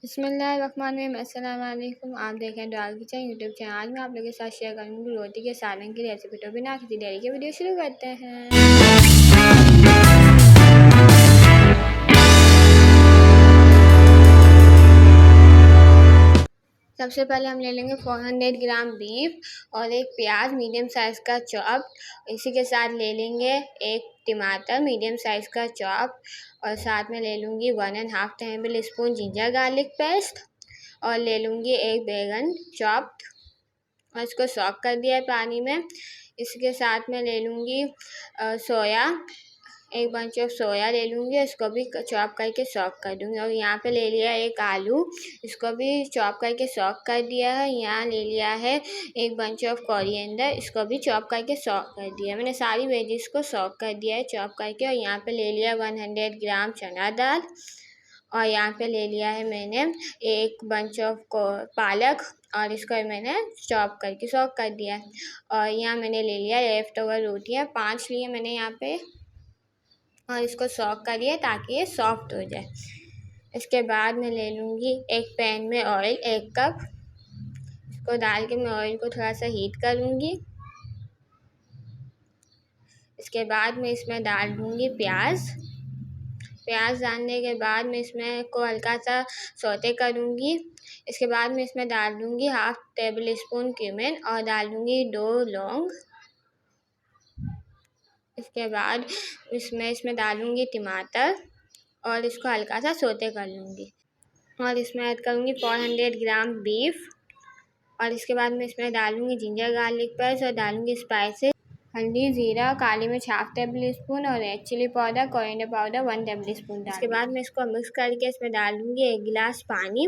बिस्मिल्लाहिर्रहमानिर्रहीम। अस्सलाम वालेकुम। आप देख रहे हैं डॉल किचन यूट्यूब चैनल। आज मैं आप लोगों के साथ शेयर करूँगी रोटी के सालन की रेसिपी। तो बिना किसी देरी के वीडियो शुरू करते हैं। सबसे पहले हम ले लेंगे 400 ग्राम बीफ और एक प्याज मीडियम साइज़ का चॉप। इसी के साथ ले लेंगे एक टमाटर मीडियम साइज़ का चॉप और साथ में ले लूँगी 1.5 table spoon ginger garlic paste और ले लूँगी एक बैगन चॉप्ड और इसको सॉक कर दिया है पानी में। इसके साथ में ले लूँगी सोया, एक बंच ऑफ सोया ले लूँगी, इसको भी चॉप करके सॉक कर दूँगी। और यहाँ पे ले लिया एक आलू, इसको भी चॉप करके सॉक कर दिया है। यहाँ ले लिया है एक बंच ऑफ कोरिएंडर, इसको भी चॉप करके सॉक कर दिया। मैंने सारी वेजिस को सॉक कर दिया है चॉप करके। और यहाँ पे ले लिया 100 ग्राम चना दाल और यहाँ पे ले लिया है मैंने एक बंच ऑफ पालक और इसको मैंने चॉप करके सॉक कर दिया। और यहाँ मैंने ले लिया लेफ्ट ओवर रोटियाँ 5 लिए मैंने यहाँ पे और इसको सॉक करिए ताकि ये सॉफ्ट हो जाए। इसके बाद मैं ले लूँगी एक पैन में ऑयल 1 कप, इसको डाल के मैं ऑयल को थोड़ा सा हीट करूँगी। इसके बाद मैं इसमें डाल दूँगी प्याज डालने के बाद मैं इसमें को हल्का सा सौते करूँगी। इसके बाद मैं इसमें डाल दूँगी 1/2 टेबल स्पून क्यूमिन और डाल दूँगी 2 लौंग। इसके बाद इसमें डालूँगी टमाटर और इसको हल्का सा सौते कर लूँगी और इसमें ऐड करूँगी 400 ग्राम बीफ और इसके बाद मैं इसमें डालूँगी जिंजर गार्लिक पेस्ट और डालूँगी स्पाइसेस, हल्दी, जीरा, काली मिर्च 1/2 टेबल स्पून और red chilli powder, coriander powder 1 tablespoon. इसके बाद मैं इसको मिक्स करके इसमें डाल दूँगी 1 गिलास पानी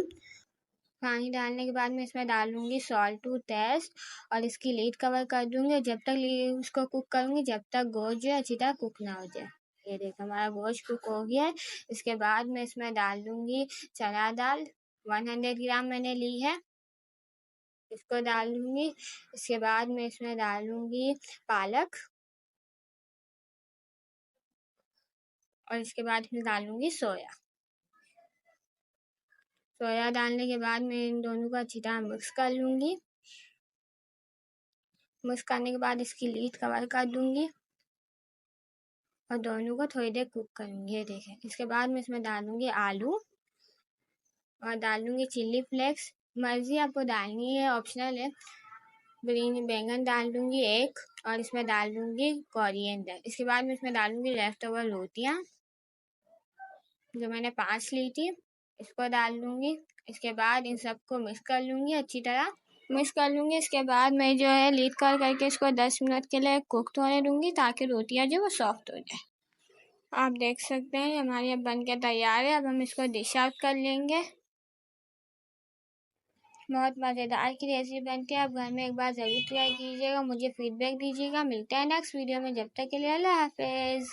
डालने के बाद मैं इसमें डालूँगी सॉल्ट टू टेस्ट और इसकी लीड कवर कर दूँगी। और जब तक उसको कुक करूँगी जब तक गोश्त जो है अच्छी तरह कुक ना हो जाए। ये देखो हमारा गोश्त कुक हो गया है। इसके बाद मैं इसमें डाल दूँगी चना दाल 100 ग्राम मैंने ली है, इसको डाल दूँगी। इसके बाद मैं इसमें डालूँगी पालक और इसके बाद इसमें डालूँगी सोया डालने के बाद मैं इन दोनों को अच्छी तरह मिक्स कर लूँगी। मिक्स करने के बाद इसकी लीड कवर कर दूँगी और दोनों को थोड़ी देर कुक करूँगी। ये देखें। इसके बाद मैं इसमें डालूँगी आलू और डालूँगी चिल्ली फ्लेक्स, मर्ज़ी आपको डालनी है, ऑप्शनल है। ग्रीन बैंगन डाल दूँगी एक और इसमें डाल दूँगी कोरिएंडर। इसके बाद मैं इसमें डालूँगी लेफ्ट ओवर रोटियाँ जो मैंने 5 ली थी, इसको डाल दूँगी। इसके बाद इन सबको मिक्स कर लूँगी, अच्छी तरह मिक्स कर लूँगी। इसके बाद मैं जो है लीड कर करके इसको 10 मिनट के लिए कुक होने दूँगी ताकि रोटियाँ जो वो सॉफ्ट हो जाए। आप देख सकते हैं हमारी अब बन के तैयार है। अब हम इसको डिश आउट कर लेंगे। बहुत मज़ेदार की रेसिपी बनती है, आप घर में एक बार ज़रूर ट्राई कीजिएगा, मुझे फीडबैक दीजिएगा। मिलते हैं नेक्स्ट वीडियो में, जब तक के लिए अल्लाह हाफ़िज़।